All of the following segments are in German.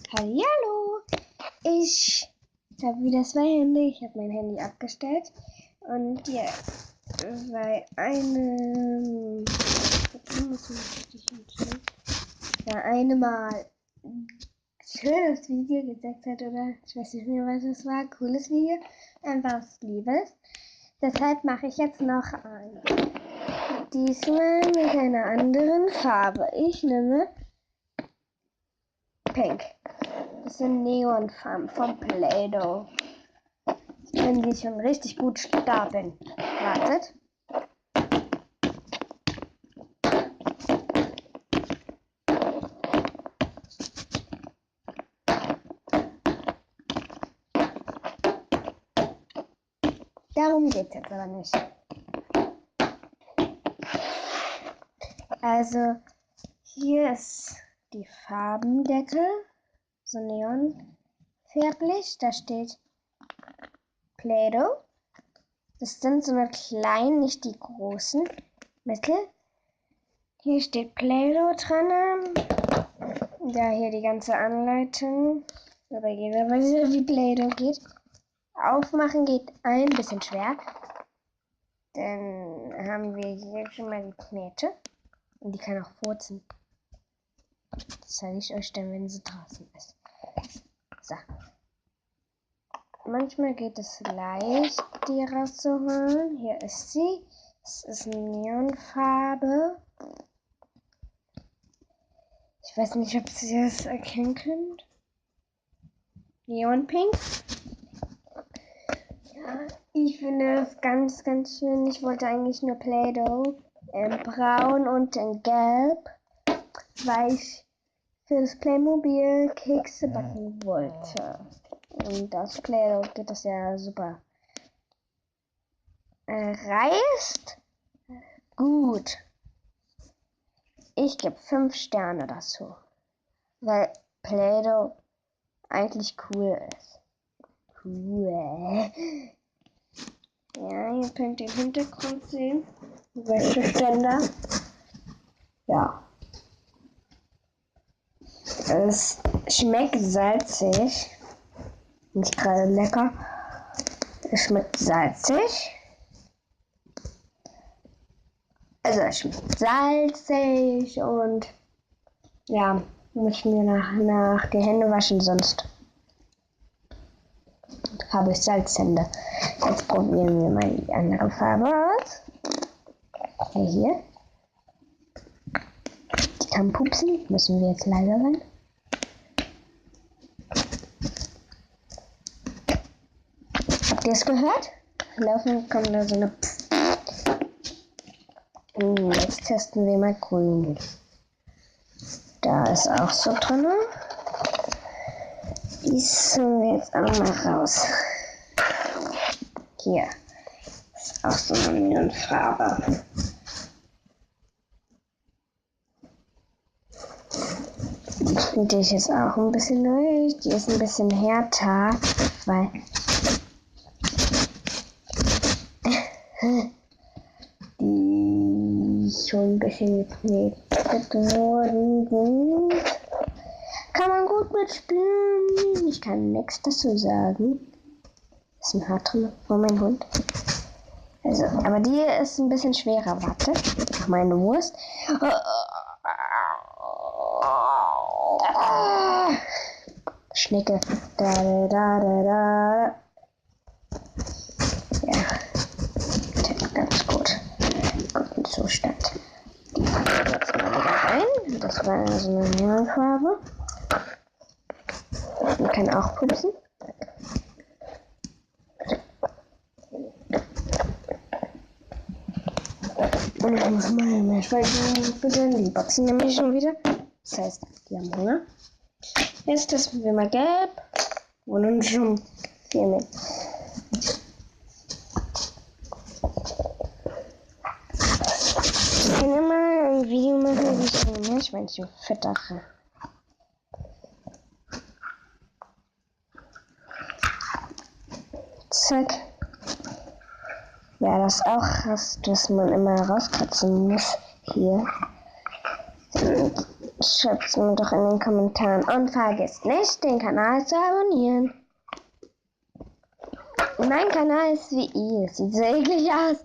Hallo, ich habe wieder zwei Hände. Ich habe mein Handy abgestellt und ja, bei einem mal schönes Video gezeigt hat, oder ich weiß nicht mehr, was es war, cooles Video, einfach was Liebes. Deshalb mache ich jetzt noch ein. Diesmal mit einer anderen Farbe. Ich nehme Pink. Das sind Neonfarben vom Play-Doh. Die können sich schon richtig gut stapeln. Wartet. Darum geht es jetzt aber nicht. Also, hier ist die Farbendeckel. So neonfärblich. Da steht Play-Doh. Das sind so eine kleinen, nicht die großen Mittel. Hier steht Play-Doh dran. Da hier die ganze Anleitung. Aber jeder weiß ja, wie Play-Doh geht. Aufmachen geht ein bisschen schwer. Dann haben wir hier schon mal die Knete. Und die kann auch furzen. Das zeige ich euch dann, wenn sie draußen ist. So. Manchmal geht es leicht, die rauszuholen. Hier ist sie. Es ist eine Neonfarbe. Ich weiß nicht, ob ihr das erkennen könnt. Neonpink. Ja, ich finde das ganz, ganz schön. Ich wollte eigentlich nur Play-Doh in braun und in gelb, weil ich für das Playmobil Kekse backen wollte. Und das Play-Doh geht das ja super. Reißt gut. Ich gebe 5 Sterne dazu, weil Play-Doh eigentlich cool ist. Cool. Ja, ihr könnt den Hintergrund sehen. Wäscheständer. Ja. Es schmeckt salzig. Nicht gerade lecker. Es schmeckt salzig. Also es schmeckt salzig und ja, müssen wir nach die Hände waschen, sonst habe ich Salzhände. Jetzt probieren wir mal die andere Farbe aus. Hier. Die kann pupsen. Müssen wir jetzt leiser sein. Habt ihr es gehört? Laufen kommt da so eine Jetzt testen wir mal grün. Da ist auch so drin. Die ziehen wir jetzt auch mal raus. Hier ist auch so eine Neonfarbe. Die ist jetzt auch ein bisschen neu. Die ist ein bisschen härter, weil die schon ein bisschen geknetet worden sind. Kann man gut mitspielen. Ich kann nichts dazu sagen. Ist ein Haar drin von meinem Hund. Also, aber die ist ein bisschen schwerer. Warte. Ach, meine Wurst. Schnecke. Da. Ja. Ganz gut. Guten Zustand. Die kommt jetzt mal wieder rein. Das war so eine Neonfarbe. Man kann auch pupsen. Und ich muss mal mehr Schweigen beginnen. Die boxen nämlich schon wieder. Das heißt, die haben Hunger. Jetzt testen wir mal gelb. Und dann schon viel mit. Ich kann immer ein Video machen, wie ich ein Meerschweinchen füttere. Zack. Wer das auch hasst, dass man immer rauskratzen muss, hier, dann Schreibt's mir doch in den Kommentaren. Und vergesst nicht, den Kanal zu abonnieren. Mein Kanal ist wie ihr. Sieht so eklig aus.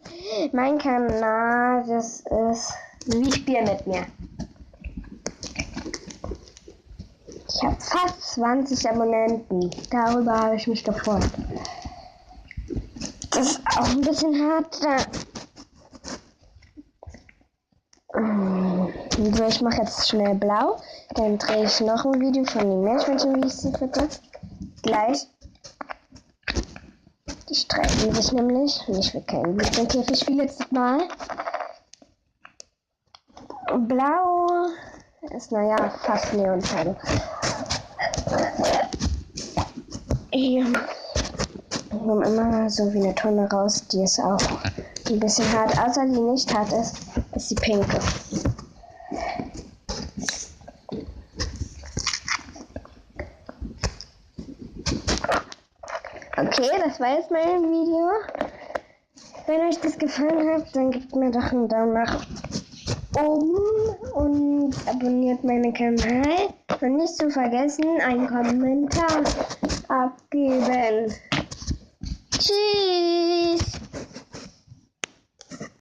Mein Kanal, das ist wie Spiel mit mir. Ich habe fast 20 Abonnenten. Darüber habe ich mich gefreut. Das ist auch ein bisschen hart. So, ich mache jetzt schnell blau. Dann drehe ich noch ein Video von den Meerschweinchen, wie ich sie fütter. Gleich. Die streiten sich nämlich. Ich will keinen Käfig spielen letztes Mal. Blau ist, naja, fast Neonfarbe. Hier kommt immer so wie eine Tonne raus. Die ist auch ein bisschen hart. Außer die nicht hart ist die pinke. Okay, das war jetzt mein Video. Wenn euch das gefallen hat, dann gebt mir doch einen Daumen nach oben und abonniert meinen Kanal. Und nicht zu vergessen, einen Kommentar abgeben. Tschüss!